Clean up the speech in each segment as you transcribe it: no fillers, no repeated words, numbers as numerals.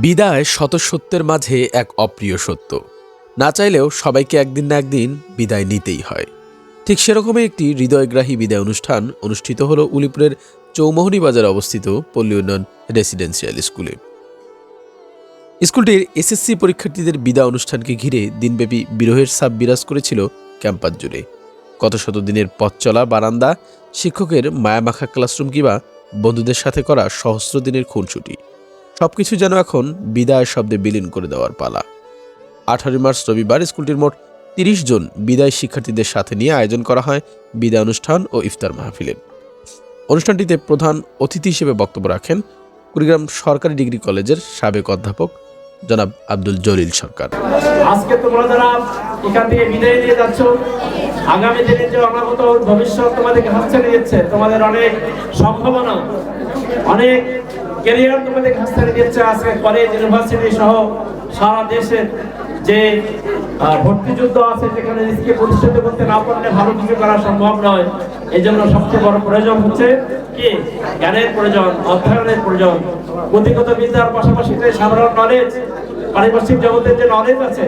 বিদায় শত সত্যের মাঝে এক অপ্রিয় সত্য। না চাইলেও সবাইকে একদিন না একদিন বিদায় নিতেই হয়। ঠিক সেরকমই একটি হৃদয়গ্রাহী বিদায় অনুষ্ঠান অনুষ্ঠিত হল উলিপুরের চৌমোহনী বাজারে অবস্থিত পল্লী উন্নয়ন রেসিডেন্সিয়াল স্কুলে। স্কুলটির এসএসসি পরীক্ষার্থীদের বিদায় অনুষ্ঠানকে ঘিরে দিনব্যাপী বিরহের ছাপ বিরাজ করেছিল ক্যাম্পাস জুড়ে। কত শত দিনের পথ চলা বারান্দা, শিক্ষকের মায়ামাখা ক্লাসরুম কিংবা বন্ধুদের সাথে করা সহস্র দিনের খুনসুটি, সবকিছু যেন এখন বিদায় শব্দে বিলীন করে দেওয়ার পালা। 18 মার্চ রবিবার স্কুলটির মোট 30 জন বিদায় শিক্ষার্থীদের সাথে নিয়ে আয়োজন করা হয় বিদায় অনুষ্ঠান ও ইফতার মাহফিলের। অনুষ্ঠানটিতে প্রধান অতিথি হিসেবে বক্তব্য রাখেন কুড়িগ্রাম সরকারি ডিগ্রি কলেজের সাবেক অধ্যাপক জনাব আব্দুল জলিল সরকার। আজকে তোমরা যারা এখান থেকে বিদায় নিয়ে যাচ্ছ, আগামী দিনে যে অনাগত ভবিষ্যৎ তোমাদেরকে হাতছানি দিচ্ছে, তোমাদের অনেক সম্ভাবনা, অনেক ক্যারিয়ার তোমাদেরকে হাতছানি দিচ্ছে। আজকে কলেজ, ইউনিভার্সিটি সহ সারা দেশের যে ভর্তি যুদ্ধ আছে, যেখানে নিজেকে প্রতিষ্ঠিত করতে না পারলে ভালো কিছু করা সম্ভব নয়। এই জন্য সবচেয়ে বড় প্রয়োজন হচ্ছে কি? জ্ঞানের প্রয়োজন, অধ্যয়নের প্রয়োজন। পুঁথিগত বিদ্যার পাশাপাশি সাধারণ নলেজ, পারিপার্শ্বিক জগতের যে নলেজ আছে,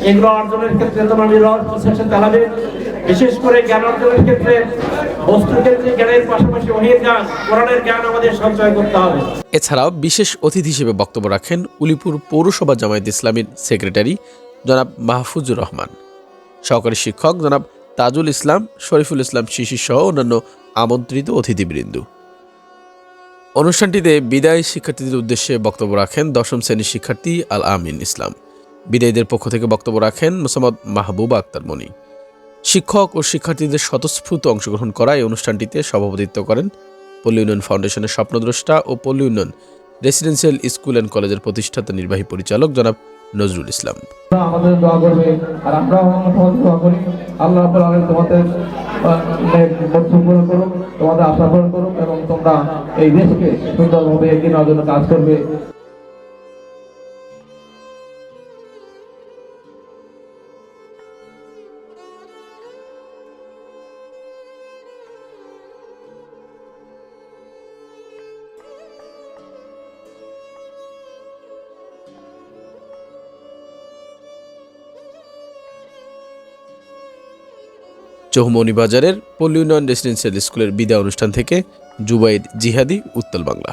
এগুলো অর্জনের ক্ষেত্রে তোমার প্রচেষ্টা চালাবে। বিশেষ করে জ্ঞান অর্জনের ক্ষেত্রে বস্তু ক্ষেত্রে জ্ঞানের পাশাপাশি ওহীর জ্ঞান, কোরআনের জ্ঞান আমাদের সঞ্চয় করতে হবে। এছাড়াও বিশেষ অতিথি হিসেবে বক্তব্য রাখেন উলিপুর পৌরসভা জামায়াত ইসলামীর সেক্রেটারি জনাব মাহফুজুর রহমান, সহকারী শিক্ষক জনাব তাজুল ইসলাম, শরীফুল ইসলাম শিশির সহ অন্যান্য আমন্ত্রিত অতিথিবৃন্দ। অনুষ্ঠানটিতে বিদায়ী শিক্ষার্থীদের উদ্দেশ্যে বক্তব্য রাখেন 10ম শ্রেণীর শিক্ষার্থী আল আমিন ইসলাম। বিদায়ীদের পক্ষ থেকে বক্তব্য রাখেন মোসাম্মদ মাহবুবা আক্তার মনি। শিক্ষক ও শিক্ষার্থীদের স্বতঃস্ফূর্ত অংশগ্রহণ করা এই অনুষ্ঠানটিতে সভাপতিত্ব করেন পল্লী উন্নয়ন ফাউন্ডেশনের স্বপ্নদ্রষ্টা ও পল্লী উন্নয়ন রেসিডেন্সিয়াল স্কুল অ্যান্ড কলেজের প্রতিষ্ঠাতা নির্বাহী পরিচালক জনাব নজরুল ইসলাম। আমাদের দোয়া করবে আর আমরা দোয়া করি আল্লাহ রাব্বুল আলামিন তোমাদের পূরণ করুন, তোমাদের আশা পূরণ করুন এবং তোমরা এই দেশকে সুন্দরভাবে এগিয়ে নেওয়ার জন্য কাজ করবে। চৌমোহনী বাজারের পল্লী উন্নয়ন রেসিডেন্সিয়াল স্কুলের বিদায় অনুষ্ঠান থেকে জুবাইর জিহাদি, উত্তর বাংলা।